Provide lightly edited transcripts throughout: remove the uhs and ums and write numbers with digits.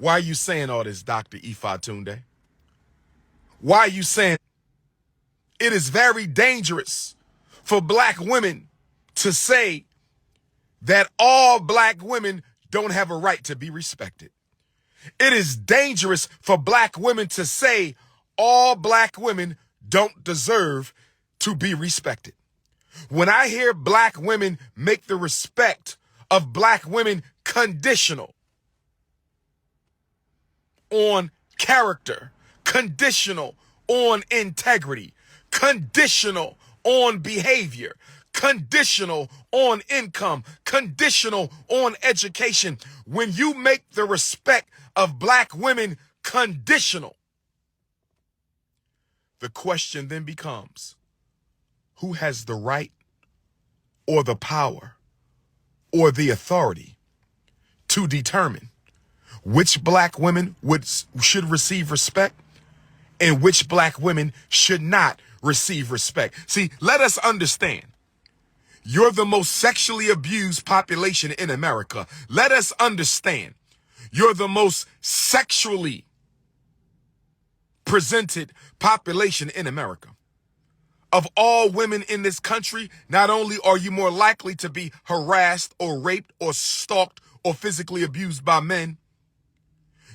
Why are you saying all this, Dr. Ifatunde? Why are you saying it is very dangerous for black women to say that all black women don't have a right to be respected? It is dangerous for black women to say all black women don't deserve to be respected. When I hear black women make the respect of black women conditional on character, conditional on integrity, conditional on behavior, conditional on income, conditional on education, when you make the respect of black women conditional, the question then becomes, who has the right or the power or the authority to determine which black women should receive respect and which black women should not receive respect? See, let us understand. You're the most sexually abused population in America. Let us understand. You're the most sexually presented population in America. Of all women in this country, not only are you more likely to be harassed or raped or stalked or physically abused by men,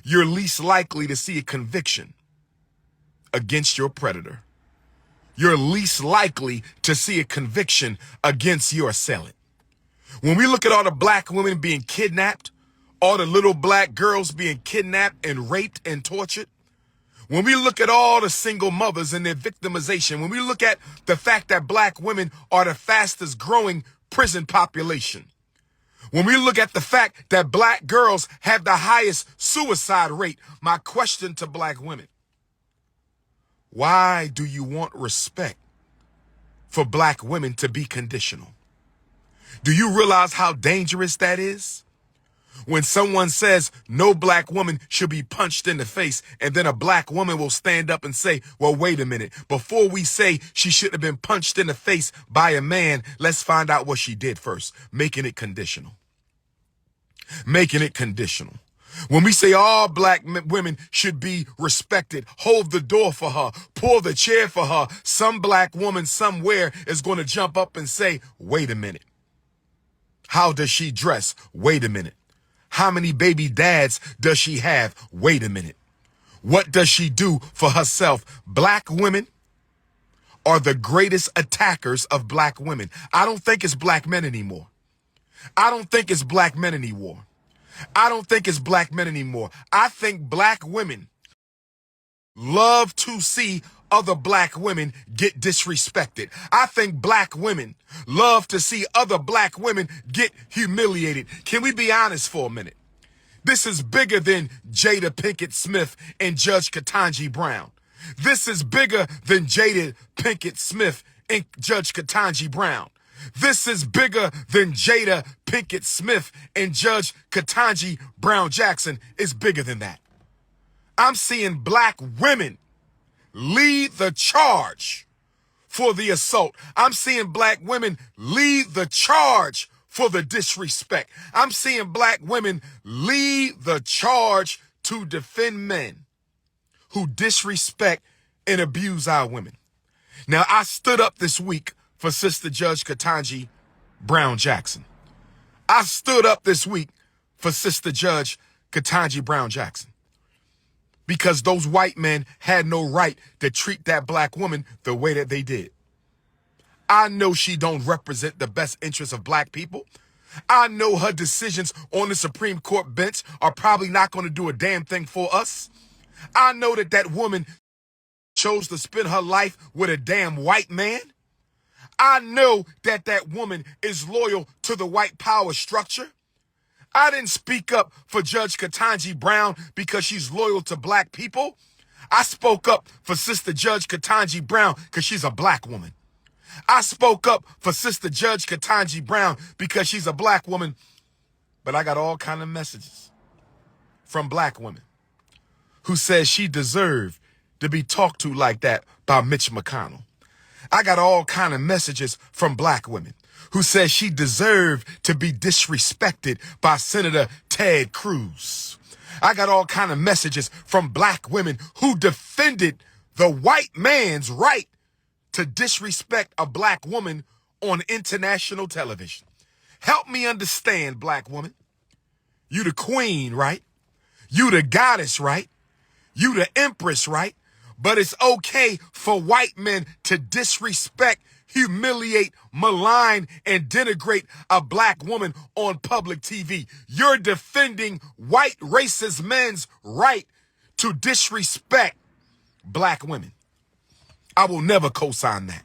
you're least likely to see a conviction against your predator. You're least likely to see a conviction against your assailant. When we look at all the black women being kidnapped, all the little black girls being kidnapped and raped and tortured, when we look at all the single mothers and their victimization, when we look at the fact that black women are the fastest growing prison population, when we look at the fact that black girls have the highest suicide rate, my question to black women: why do you want respect for black women to be conditional? Do you realize how dangerous that is? When someone says no black woman should be punched in the face, and then a black woman will stand up and say, well, wait a minute. Before we say she should have been punched in the face by a man, let's find out what she did first. Making it conditional. Making it conditional. When we say all black women should be respected, hold the door for her, pull the chair for her, some black woman somewhere is going to jump up and say, wait a minute. How does she dress? Wait a minute. How many baby dads does she have? Wait a minute. What does she do for herself? Black women are the greatest attackers of black women. I don't think it's black men anymore. I don't think it's black men anymore. I don't think it's black men anymore. I think black women love to see other black women get disrespected. I think black women love to see other black women get humiliated. Can we be honest for a minute? This is bigger than Jada Pinkett Smith and Judge Ketanji Brown. This is bigger than Jada Pinkett Smith and Judge Ketanji Brown. This is bigger than Jada Pinkett Smith and Judge Ketanji Brown Jackson. It's bigger than that. I'm seeing black women lead the charge for the assault. I'm seeing black women lead the charge for the disrespect. I'm seeing black women lead the charge to defend men who disrespect and abuse our women. Now, I stood up this week for Sister Judge Ketanji Brown Jackson. I stood up this week for Sister Judge Ketanji Brown Jackson, because those white men had no right to treat that black woman the way that they did. I know she don't represent the best interests of black people. I know her decisions on the Supreme Court bench are probably not going to do a damn thing for us. I know that that woman chose to spend her life with a damn white man. I know that that woman is loyal to the white power structure. I didn't speak up for Judge Ketanji Brown because she's loyal to black people. I spoke up for Sister Judge Ketanji Brown because she's a black woman. I spoke up for Sister Judge Ketanji Brown because she's a black woman. But I got all kind of messages from black women who says she deserved to be talked to like that by Mitch McConnell. I got all kind of messages from black women who says she deserved to be disrespected by Senator Ted Cruz. I got all kind of messages from black women who defended the white man's right to disrespect a black woman on international television. Help me understand, black woman. You the queen, right? You the goddess, right? You the empress, right? But it's okay for white men to disrespect, humiliate, malign, and denigrate a black woman on public TV. You're defending white racist men's right to disrespect black women. I will never co-sign that.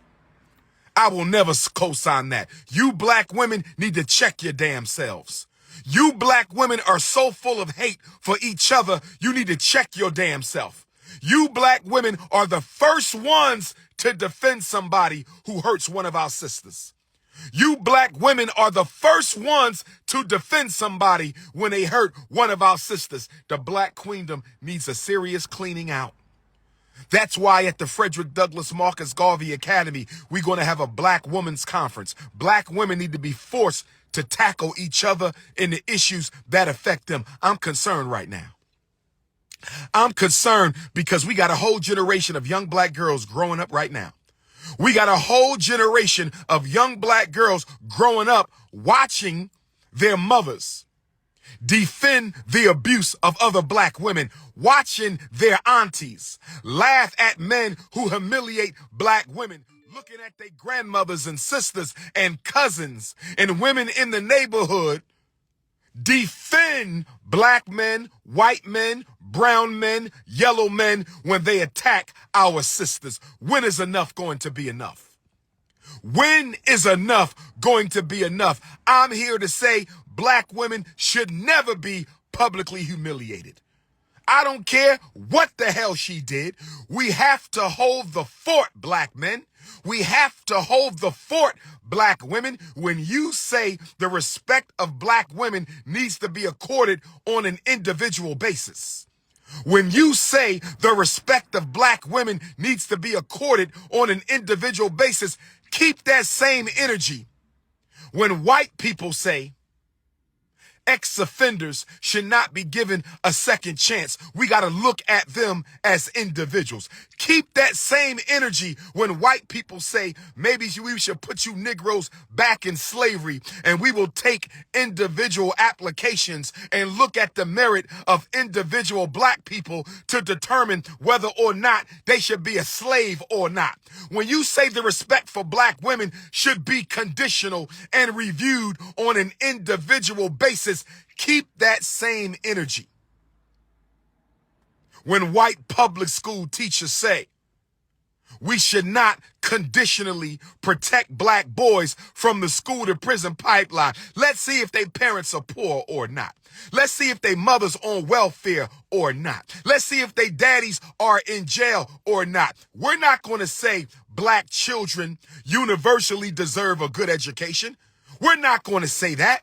I will never co-sign that. You black women need to check your damn selves. You black women are so full of hate for each other, you need to check your damn self. You black women are the first ones to defend somebody who hurts one of our sisters. You black women are the first ones to defend somebody when they hurt one of our sisters. The black queendom needs a serious cleaning out. That's why at the Frederick Douglass Marcus Garvey Academy, we're going to have a black women's conference. Black women need to be forced to tackle each other in the issues that affect them. I'm concerned right now. I'm concerned because we got a whole generation of young black girls growing up right now. We got a whole generation of young black girls growing up watching their mothers defend the abuse of other black women, watching their aunties laugh at men who humiliate black women, looking at their grandmothers and sisters and cousins and women in the neighborhood defend black men, white men, brown men, yellow men when they attack our sisters. When is enough going to be enough? When is enough going to be enough? I'm here to say black women should never be publicly humiliated. I don't care what the hell she did. We have to hold the fort, black men. We have to hold the fort, black women. When you say the respect of black women needs to be accorded on an individual basis, when you say the respect of black women needs to be accorded on an individual basis, keep that same energy when white people say ex-offenders should not be given a second chance. We got to look at them as individuals. Keep that same energy when white people say maybe we should put you Negroes back in slavery, and we will take individual applications and look at the merit of individual black people to determine whether or not they should be a slave or not. When you say the respect for black women should be conditional and reviewed on an individual basis, keep that same energy when white public school teachers say we should not conditionally protect black boys from the school to prison pipeline. Let's see if their parents are poor or not. Let's see if their mothers on welfare or not. Let's see if their daddies are in jail or not. We're not going to say black children universally deserve a good education. We're not going to say that.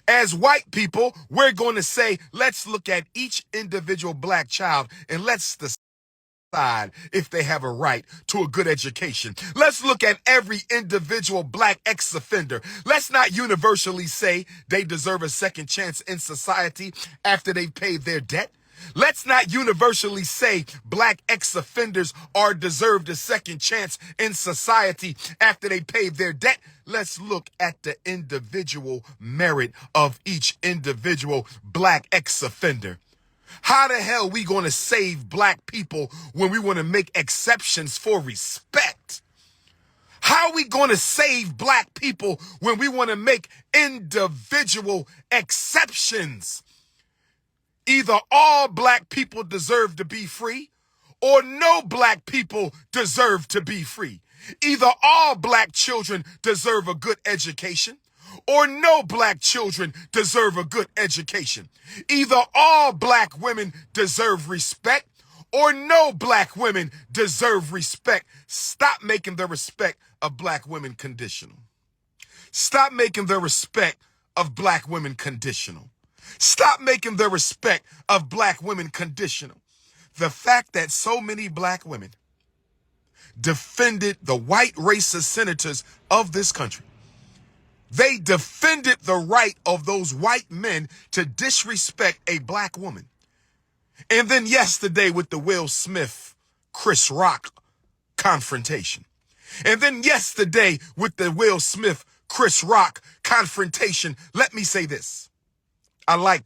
As white people, we're going to say, let's look at each individual black child and let's decide if they have a right to a good education. Let's look at every individual black ex-offender. Let's not universally say they deserve a second chance in society after they've paid their debt. Let's not universally say black ex-offenders are deserved a second chance in society after they paid their debt. Let's look at the individual merit of each individual black ex-offender. How the hell are we going to save black people when we want to make exceptions for respect? How are we going to save black people when we want to make individual exceptions? Either all black people deserve to be free or no black people deserve to be free. Either all black children deserve a good education or no black children deserve a good education. Either all black women deserve respect or no black women deserve respect. Stop making the respect of black women conditional. Stop making the respect of black women conditional. Stop making the respect of black women conditional. The fact that so many black women defended the white racist senators of this country. They defended the right of those white men to disrespect a black woman. And then yesterday with the Will Smith, Chris Rock confrontation. And then yesterday with the Will Smith, Chris Rock confrontation. Let me say this. I like